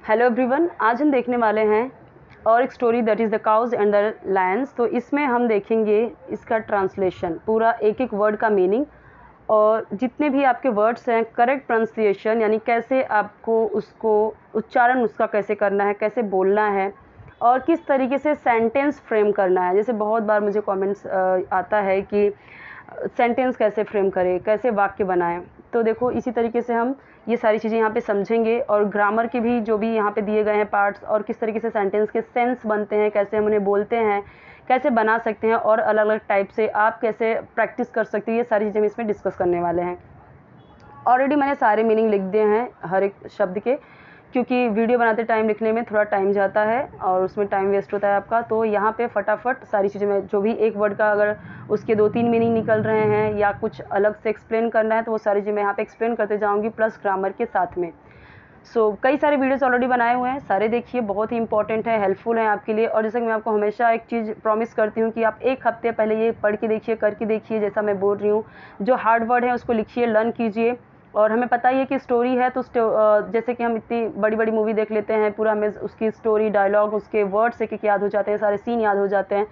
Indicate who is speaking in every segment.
Speaker 1: Hello everyone, आज हम देखने वाले हैं और एक story that is the cows and the Lions. तो इसमें हम देखेंगे इसका ट्रांसलेशन, पूरा एक एक वर्ड का मीनिंग और जितने भी आपके वर्ड्स हैं करेक्ट प्रोनाउंसिएशन, यानी कैसे आपको उसको उच्चारण उसका कैसे करना है, कैसे बोलना है और किस तरीके से सेंटेंस फ्रेम करना है। जैसे बहुत बार मुझे कमेंट्स आता है कि सेंटेंस कैसे फ्रेम करें, कैसे वाक्य बनाएं। तो देखो इसी तरीके से हम ये सारी चीज़ें यहाँ पे समझेंगे और ग्रामर के भी जो भी यहाँ पे दिए गए हैं पार्ट्स और किस तरीके से सेंटेंस के सेंस बनते हैं, कैसे हम उन्हें बोलते हैं, कैसे बना सकते हैं और अलग अलग टाइप से आप कैसे प्रैक्टिस कर सकते हैं, ये सारी चीज़ें हम इसमें डिस्कस करने वाले हैं। ऑलरेडी मैंने सारे मीनिंग लिख दिए हैं हर एक शब्द के, क्योंकि वीडियो बनाते टाइम लिखने में थोड़ा टाइम जाता है और उसमें टाइम वेस्ट होता है आपका। तो यहाँ पे फटाफट सारी चीज़ें मैं जो भी एक वर्ड का अगर उसके 2-3 मीनिंग निकल रहे हैं या कुछ अलग से एक्सप्लेन करना है तो वो सारी चीज़ें मैं यहाँ पे एक्सप्लेन करते जाऊँगी प्लस ग्रामर के साथ में। कई सारे वीडियोस ऑलरेडी बनाए हुए हैं, सारे देखिए, बहुत ही इंपॉर्टेंट है, हेल्पफुल है आपके लिए। और जैसे कि मैं आपको हमेशा एक चीज़ प्रॉमिस करती हूँ कि आप एक हफ्ते पहले ये पढ़ के देखिए, करके देखिए, जैसा मैं बोल रही हूँ। जो हार्ड वर्ड है उसको लिखिए, लर्न कीजिए। और हमें पता ही है कि स्टोरी है तो जैसे कि हम इतनी बड़ी बड़ी मूवी देख लेते हैं, पूरा हमें उसकी स्टोरी, डायलॉग, उसके वर्ड्स एक एक याद हो जाते हैं, सारे सीन याद हो जाते हैं।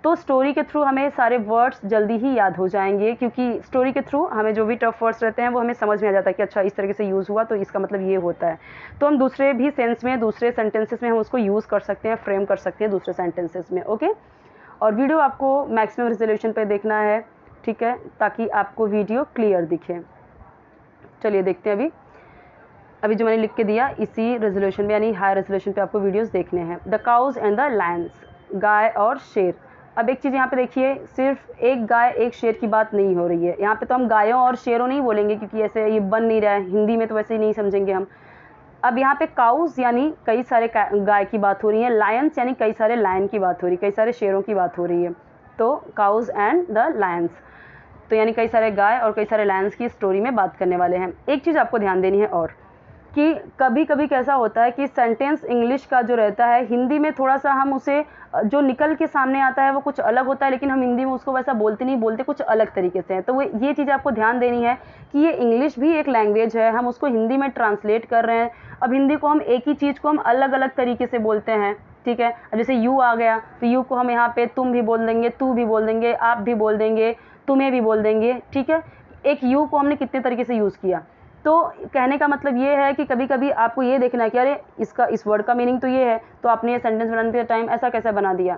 Speaker 1: तो स्टोरी के थ्रू हमें सारे वर्ड्स जल्दी ही याद हो जाएंगे, क्योंकि स्टोरी के थ्रू हमें जो भी टफ वर्ड्स रहते हैं वो हमें समझ में आ जाता है कि अच्छा इस तरीके से यूज़ हुआ तो इसका मतलब ये होता है। तो हम दूसरे भी सेंस में, दूसरे सेंटेंसेस में हम उसको यूज़ कर सकते हैं, फ्रेम कर सकते हैं दूसरे सेंटेंसेस में। ओके, और वीडियो आपको मैक्सिमम रेजोल्यूशन पे देखना है, ठीक है, ताकि आपको वीडियो क्लियर दिखे। चलिए देखते हैं अभी जो मैंने लिख के दिया इसी रेजोल्यूशन में, यानी हाई रेजोल्यूशन पे आपको वीडियोस देखने हैं। The cows and the lions, गाय और शेर। अब एक चीज़ यहाँ पे देखिए, सिर्फ एक गाय एक शेर की बात नहीं हो रही है यहाँ पे। तो हम गायों और शेरों नहीं बोलेंगे क्योंकि ऐसे ये बन नहीं रहा है हिंदी में, तो वैसे ही नहीं समझेंगे हम। अब यहाँ पे काउज यानी कई सारे गाय की बात हो रही है, लायंस यानी कई सारे लायन की बात हो रही है, कई सारे शेरों की बात हो रही है। तो काउज एंड द लायंस, तो यानी कई सारे गाय और कई सारे लायंस की स्टोरी में बात करने वाले हैं। एक चीज़ आपको ध्यान देनी है और कि कभी कभी कैसा होता है कि सेंटेंस इंग्लिश का जो रहता है, हिंदी में थोड़ा सा हम उसे जो निकल के सामने आता है वो कुछ अलग होता है, लेकिन हम हिंदी में उसको वैसा बोलते नहीं, बोलते कुछ अलग तरीके से हैं। तो वो ये चीज़ आपको ध्यान देनी है कि ये इंग्लिश भी एक लैंग्वेज है, हम उसको हिंदी में ट्रांसलेट कर रहे हैं। अब हिंदी को हम एक ही चीज़ को हम अलग अलग तरीके से बोलते हैं, ठीक है। अब जैसे यू आ गया तो यू को हम यहाँ पे तुम भी बोल देंगे, तू भी बोल देंगे, आप भी बोल देंगे, तुम्हें भी बोल देंगे, ठीक है। एक यू को हमने कितने तरीके से यूज़ किया। तो कहने का मतलब ये है कि कभी कभी आपको ये देखना है कि अरे इसका इस वर्ड का मीनिंग तो ये है, तो आपने ये सेंटेंस बनाते टाइम ऐसा कैसे बना दिया।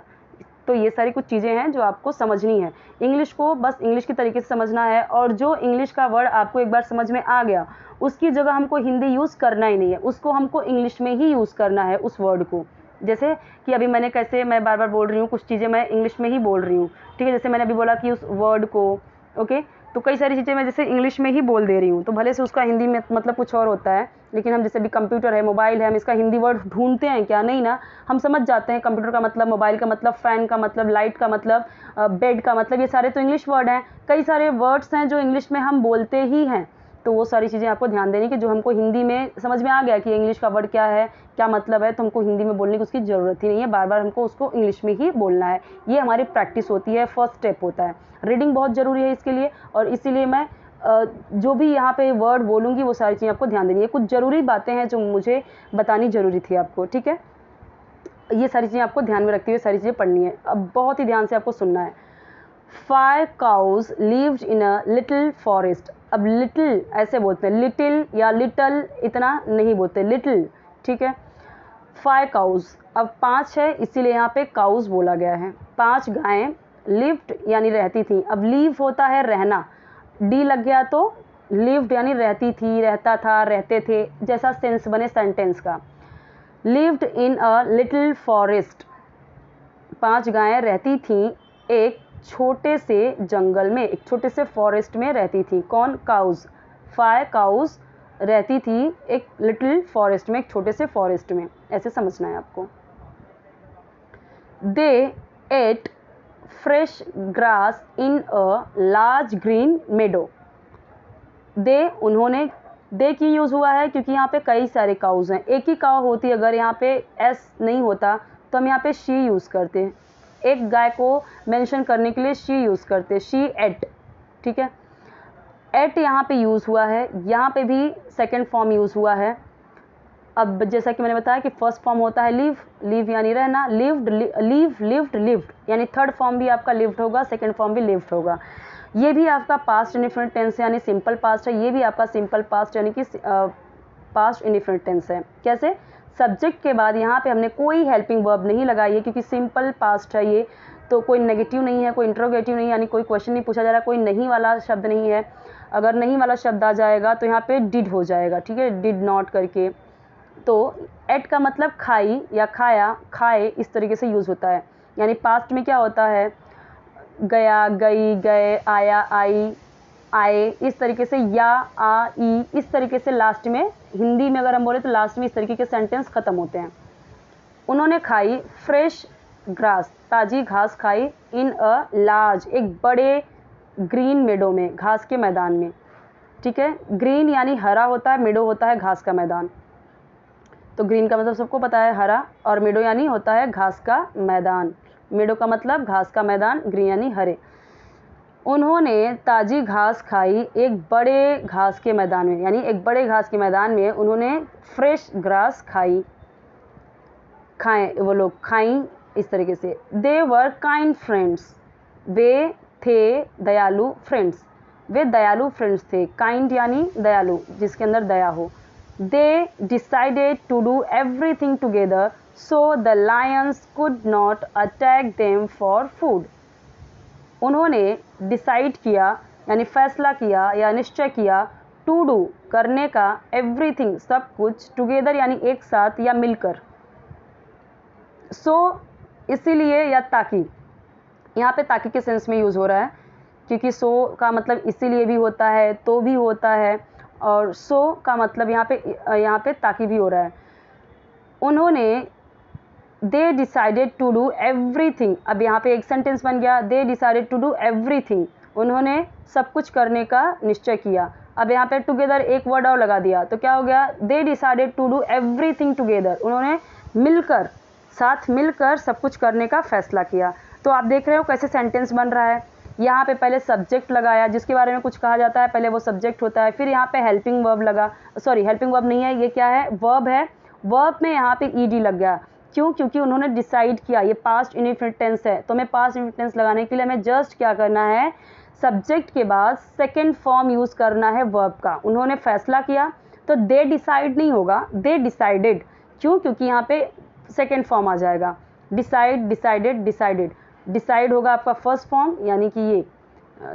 Speaker 1: तो ये सारी कुछ चीज़ें हैं जो आपको समझनी है। इंग्लिश को बस इंग्लिश की तरीके से समझना है, और जो इंग्लिश का वर्ड आपको एक बार समझ में आ गया उसकी जगह हमको हिंदी यूज़ करना ही नहीं है, उसको हमको इंग्लिश में ही यूज़ करना है उस वर्ड को। जैसे कि अभी मैंने कैसे, मैं बार बार बोल रही हूँ कुछ चीज़ें मैं इंग्लिश में ही बोल रही हूँ, ठीक है। जैसे मैंने अभी बोला कि उस वर्ड को, ओके, तो कई सारी चीज़ें मैं जैसे इंग्लिश में ही बोल दे रही हूँ, तो भले से उसका हिंदी में मतलब कुछ और होता है, लेकिन हम जैसे भी कंप्यूटर है, मोबाइल है, हम इसका हिंदी वर्ड ढूंढते हैं क्या, नहीं ना, हम समझ जाते हैं कंप्यूटर का मतलब, मोबाइल का मतलब, फ़ैन का मतलब, लाइट का मतलब, बेड का मतलब, ये सारे तो इंग्लिश वर्ड हैं। कई सारे वर्ड्स हैं जो इंग्लिश में हम बोलते ही हैं। तो वो सारी चीज़ें आपको ध्यान देनी कि जो हमको हिंदी में समझ में आ गया कि इंग्लिश का वर्ड क्या है, क्या मतलब है, तो हमको हिंदी में बोलने की उसकी ज़रूरत ही नहीं है, बार बार हमको उसको इंग्लिश में ही बोलना है। ये हमारी प्रैक्टिस होती है, फर्स्ट स्टेप होता है। रीडिंग बहुत ज़रूरी है इसके लिए, और इसीलिए मैं जो भी यहाँ पे वर्ड बोलूँगी वो सारी चीज़ें आपको ध्यान देनी है। कुछ ज़रूरी बातें हैं जो मुझे बतानी ज़रूरी थी आपको, ठीक है। ये सारी चीज़ें आपको ध्यान में रखते हुए सारी चीज़ें पढ़नी है। अब बहुत ही ध्यान से आपको सुनना है। 5 cows lived in a little forest। अब लिटिल ऐसे बोलते हैं, लिटिल या लिटल इतना नहीं बोलते, लिटिल, ठीक है। 5 cows, अब 5 है इसीलिए यहाँ पे काउज बोला गया है। 5 गायें लिव्ड यानी रहती थी। अब लीव होता है रहना, डी लग गया तो लिव्ड यानी रहती थी, रहता था, रहते थे, जैसा सेंस बने सेंटेंस का। Lived in a little forest, 5 गायें रहती थीं एक छोटे से जंगल में, एक छोटे से फॉरेस्ट में रहती थी। कौन? काउज। 5 काउज रहती थी एक लिटिल फॉरेस्ट में, एक छोटे से फॉरेस्ट में, ऐसे समझना है आपको। They ate fresh grass in a large green meadow. They, उन्होंने, दे की यूज़ हुआ है क्योंकि यहाँ पे कई सारे काउज हैं, एक ही काउ होती, अगर यहाँ पे एस नहीं होता तो हम यहाँ पे शी यूज़ करते हैं। एक गाय को मेंशन करने के लिए शी यूज़ करते हैं, शी एट, ठीक है। एट यहाँ पे यूज़ हुआ है, यहाँ पे भी सेकंड फॉर्म यूज़ हुआ है। अब जैसा कि मैंने बताया कि फर्स्ट फॉर्म होता है लिव, लिव यानी रहना, लिव्ड, लीव, लिव्ड, लिव्ड, यानी थर्ड फॉर्म भी आपका लिव्ड होगा, सेकंड फॉर्म भी लिव्ड होगा। ये भी आपका पास्ट इंडिफिनिट टेंस यानी सिंपल पास्ट है, ये भी आपका सिंपल पास्ट यानी कि पास्ट इंडिफिनिट टेंस है। कैसे? सब्जेक्ट के बाद यहाँ पे हमने कोई हेल्पिंग वर्ब नहीं लगाई है, क्योंकि सिंपल पास्ट है ये, तो कोई नेगेटिव नहीं है, कोई इंट्रोगेटिव नहीं है, यानी कोई क्वेश्चन नहीं पूछा जा रहा, कोई नहीं वाला शब्द नहीं है। अगर नहीं वाला शब्द आ जाएगा तो यहाँ पे डिड हो जाएगा, ठीक है, डिड नॉट करके। तो एट का मतलब खाई या खाया, खाए, इस तरीके से यूज़ होता है। यानी पास्ट में क्या होता है, गया, गई, गए, आया, आई, आए, इस तरीके से, या, आ, ई, इस तरीके से लास्ट में, हिंदी में अगर हम बोले तो लास्ट में इस तरीके के सेंटेंस ख़त्म होते हैं। उन्होंने खाई फ्रेश ग्रास, ताज़ी घास खाई, इन अ लार्ज, एक बड़े ग्रीन मेडो में, घास के मैदान में, ठीक है। ग्रीन यानी हरा होता है, मेडो होता है घास का मैदान। तो ग्रीन का मतलब सबको पता है हरा, और मेडो यानी होता है घास का मैदान। मेडो का मतलब घास का मैदान, ग्रीन यानी हरे। उन्होंने ताज़ी घास खाई एक बड़े घास के मैदान में, यानी एक बड़े घास के मैदान में उन्होंने फ्रेश ग्रास खाई, खाएं, वो लोग खाई, इस तरीके से। दे वर काइंड फ्रेंड्स, वे थे दयालु फ्रेंड्स, वे दयालु फ्रेंड्स थे। काइंड यानी दयालु, जिसके अंदर दया हो। They decided to do everything together so the lions could not attack them for food. उन्होंने डिसाइड किया यानी फैसला किया या निश्चय किया, टू डू करने का, एवरीथिंग सब कुछ, टुगेदर यानी एक साथ या मिलकर, सो इसीलिए या ताकि, यहाँ पे ताकि के सेंस में यूज़ हो रहा है, क्योंकि सो का मतलब इसीलिए भी होता है, तो भी होता है, और सो का मतलब यहाँ पे ताकि भी हो रहा है। उन्होंने, they decided to do everything, अब यहाँ पे एक सेंटेंस बन गया, they decided to do everything, उन्होंने सब कुछ करने का निश्चय किया। अब यहाँ पे टुगेदर एक वर्ड और लगा दिया तो क्या हो गया, they decided to do everything together, उन्होंने मिलकर, साथ मिलकर सब कुछ करने का फैसला किया। तो आप देख रहे हो कैसे सेंटेंस बन रहा है। यहाँ पे पहले सब्जेक्ट लगाया, जिसके बारे में कुछ कहा जाता है, पहले वो सब्जेक्ट होता है, फिर यहाँ पे हेल्पिंग वर्ब लगा, सॉरी हेल्पिंग वर्ब नहीं है, ये क्या है, वर्ब है। वर्ब में यहाँ पे ईडी लग गया, क्यों, क्योंकि उन्होंने डिसाइड किया, ये पास्ट इंडिफिनिट टेंस है, तो मैं पास्ट इंडिफिनिट टेंस लगाने के लिए हमें जस्ट क्या करना है, सब्जेक्ट के बाद सेकेंड फॉर्म यूज़ करना है वर्ब का। उन्होंने फैसला किया, तो दे डिसाइड नहीं होगा, दे डिसाइडेड, क्यों, क्योंकि यहाँ पे सेकेंड फॉर्म आ जाएगा, डिसाइड, डिसाइडेड, डिसाइडेड। डिसाइड होगा आपका फर्स्ट फॉर्म, यानी कि ये,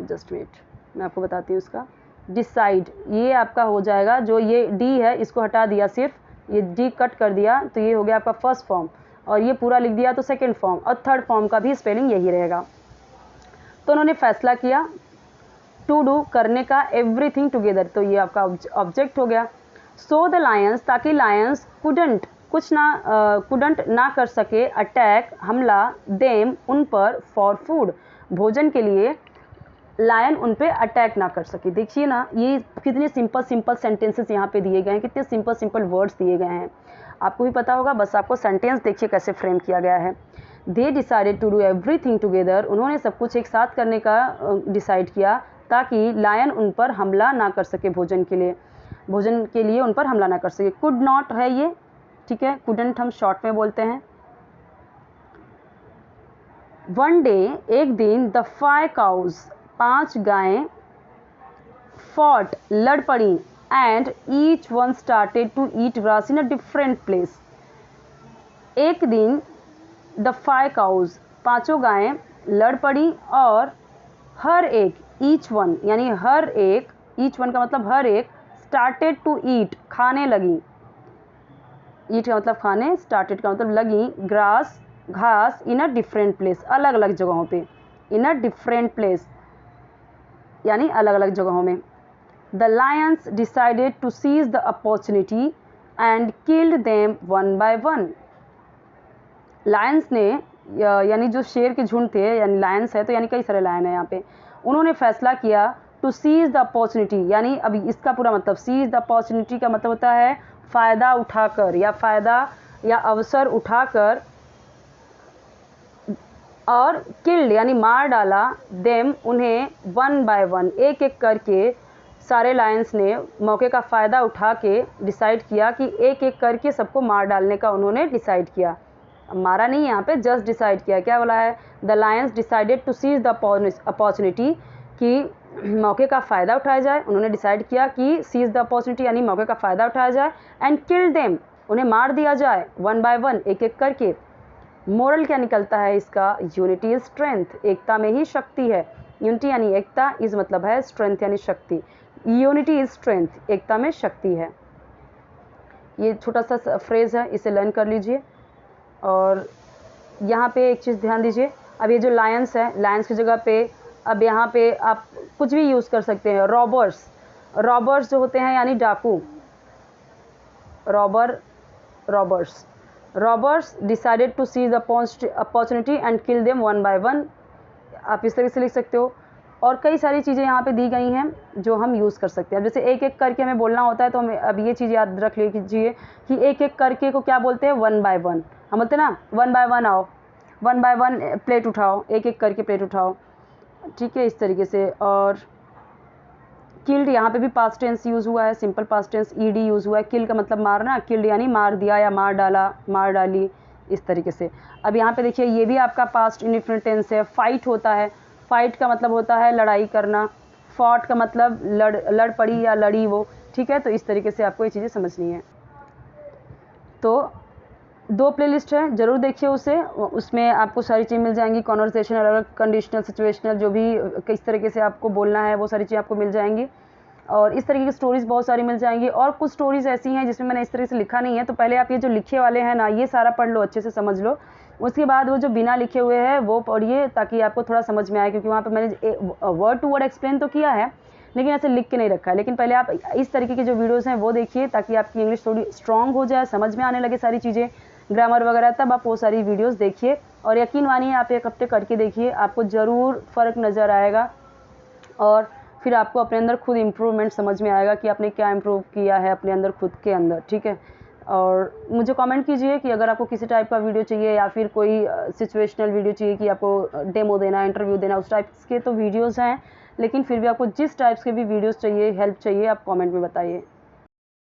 Speaker 1: जस्ट वेट मैं आपको बताती हूँ इसका, डिसाइड, ये आपका हो जाएगा, जो ये डी है इसको हटा दिया, सिर्फ ये डी कट कर दिया, तो ये हो गया आपका फर्स्ट फॉर्म, और ये पूरा लिख दिया तो सेकेंड फॉर्म, और थर्ड फॉर्म का भी स्पेलिंग यही रहेगा। तो उन्होंने फैसला किया, टू डू करने का, एवरीथिंग टुगेदर, तो ये आपका ऑब्जेक्ट हो गया। सो द लायंस, ताकि लायंस कुडंट, कुछ ना कुडंट ना कर सके, अटैक हमला, देम उन पर, फॉर फूड भोजन के लिए, लायन उन पे अटैक ना कर सके। देखिए ना, ये कितने सिंपल सिंपल सेंटेंसेस यहाँ पे दिए गए हैं, कितने सिंपल सिंपल वर्ड्स दिए गए हैं, आपको भी पता होगा, बस आपको सेंटेंस देखिए कैसे फ्रेम किया गया है। They decided to do everything together, उन्होंने सब कुछ एक साथ करने का डिसाइड किया, ताकि लायन उन पर हमला ना कर सके, भोजन के लिए उन पर हमला ना कर सके। कुड नॉट है ये, ठीक है, कुडंट हम शॉर्ट में बोलते हैं। वन डे, एक दिन, द 5 काउज, 5 गायें, फॉट, लड़ पड़ी, and each one started to eat grass in a different place. एक दिन द 5 काउज, 5 गायें लड़ पड़ी, और हर एक, ईच वन यानी हर एक, ईच वन का मतलब हर एक, स्टार्टेड टू ईट खाने लगी, ईट का मतलब खाने, स्टार्टेड का मतलब लगी, ग्रास घास, इन अ डिफरेंट प्लेस अलग अलग जगहों पे, इन अ डिफरेंट प्लेस यानी अलग अलग जगहों में। The lions decided to seize the opportunity and killed them one by one. Lions ने, यानी जो शेर के झुंड थे, यानी लायंस है तो यानी कई सारे लायन है यहाँ पे, उन्होंने फैसला किया, टू सीज द अपॉर्चुनिटी, यानी अभी इसका पूरा मतलब, सीज द अपॉर्चुनिटी का मतलब होता है फ़ायदा उठाकर, या फ़ायदा या अवसर उठाकर, और किल्ड यानी मार डाला, देम उन्हें, वन बाय वन एक एक करके, सारे लायंस ने मौके का फ़ायदा उठा के डिसाइड किया कि एक एक करके सबको मार डालने का उन्होंने डिसाइड किया। मारा नहीं, यहाँ पे जस्ट डिसाइड किया। क्या बोला है? The lions decided to seize the opportunity, कि मौके का फ़ायदा उठाया जाए। उन्होंने डिसाइड किया कि सीज द अपॉर्चुनिटी यानी मौके का फ़ायदा उठाया जाए, एंड किल देम, उन्हें मार दिया जाए, वन बाय वन, एक एक करके। मोरल क्या निकलता है इसका? यूनिटी इज स्ट्रेंथ, एकता में ही शक्ति है। यूनिटी यानी एकता, इज मतलब है स्ट्रेंथ यानी शक्ति। यूनिटी इज स्ट्रेंथ, एकता में शक्ति है। ये छोटा सा फ्रेज है, इसे लर्न कर लीजिए। और यहाँ पे एक चीज़ ध्यान दीजिए, अब ये जो लायंस है, लायंस की जगह पे अब यहाँ पे आप कुछ भी यूज़ कर सकते हैं। रॉबर्स, रॉबर्स जो होते हैं यानी डाकू, robbers decided to seize the opportunity and kill them one by one. आप इस तरह से लिख सकते हो। और कई सारी चीज़ें यहाँ पे दी गई हैं जो हम यूज़ कर सकते हैं। जैसे एक एक करके हमें बोलना होता है, तो हमें अब ये चीज़ याद रख लीजिए कि एक एक करके को क्या बोलते हैं? One by one. हम बोलते हैं ना, वन बाय वन आओ, वन बाय वन प्लेट उठाओ, एक एक करके प्लेट उठाओ, ठीक है, इस तरीके से। और किल्ड, यहाँ पे भी पास्ट टेंस यूज़ हुआ है, simple past tense, ED use हुआ है। किल का मतलब मारना, किल्ड यानी मार दिया या मार डाला, मार डाली, इस तरीके से। अब यहाँ पे देखिए, ये भी आपका पास्ट इंडिफिनिट टेंस है। फाइट होता है, फाइट का मतलब होता है लड़ाई करना, फॉट का मतलब लड़ पड़ी या लड़ी वो, ठीक है। तो इस तरीके से आपको ये चीज़ें समझनी है। तो 2 प्लेलिस्ट है, ज़रूर देखिए उसे, उसमें आपको सारी चीज़ मिल जाएंगी। कॉन्वर्सेशनल, अलग, कंडीशनल, सिचुएशनल, जो भी किस तरीके से आपको बोलना है वो सारी चीज़ आपको मिल जाएंगी। और इस तरीके की स्टोरीज़ बहुत सारी मिल जाएंगी। और कुछ स्टोरीज़ ऐसी हैं जिसमें मैंने इस तरह से लिखा नहीं है, तो पहले आप ये जो लिखे वाले हैं ना, ये सारा पढ़ लो, अच्छे से समझ लो। उसके बाद वो जो बिना लिखे हुए हैं वो पढ़िए, ताकि आपको थोड़ा समझ में आए, क्योंकि वहाँ पे मैंने वर्ड टू वर्ड एक्सप्लेन तो किया है, लेकिन ऐसे लिख के नहीं रखा है। लेकिन पहले आप इस तरीके के जो वीडियोज़ हैं वो देखिए, ताकि आपकी इंग्लिश थोड़ी स्ट्रॉन्ग हो जाए, समझ में आने लगे सारी चीज़ें, ग्रामर वगैरह, तब आप वो सारी वीडियोज़ देखिए। और यकीन मानिए, आप एक हफ्ते करके देखिए, आपको ज़रूर फ़र्क नज़र आएगा। और फिर आपको अपने अंदर खुद इम्प्रूवमेंट समझ में आएगा कि आपने क्या इम्प्रूव किया है अपने अंदर, खुद के अंदर, ठीक है। और मुझे कमेंट कीजिए कि अगर आपको किसी टाइप का वीडियो चाहिए, या फिर कोई सिचुएशनल वीडियो चाहिए कि आपको डेमो देना, इंटरव्यू देना, उस टाइप के तो वीडियोज़ हैं। लेकिन फिर भी आपको जिस टाइप्स के भी वीडियोज़ चाहिए, हेल्प चाहिए, आप कमेंट में बताइए।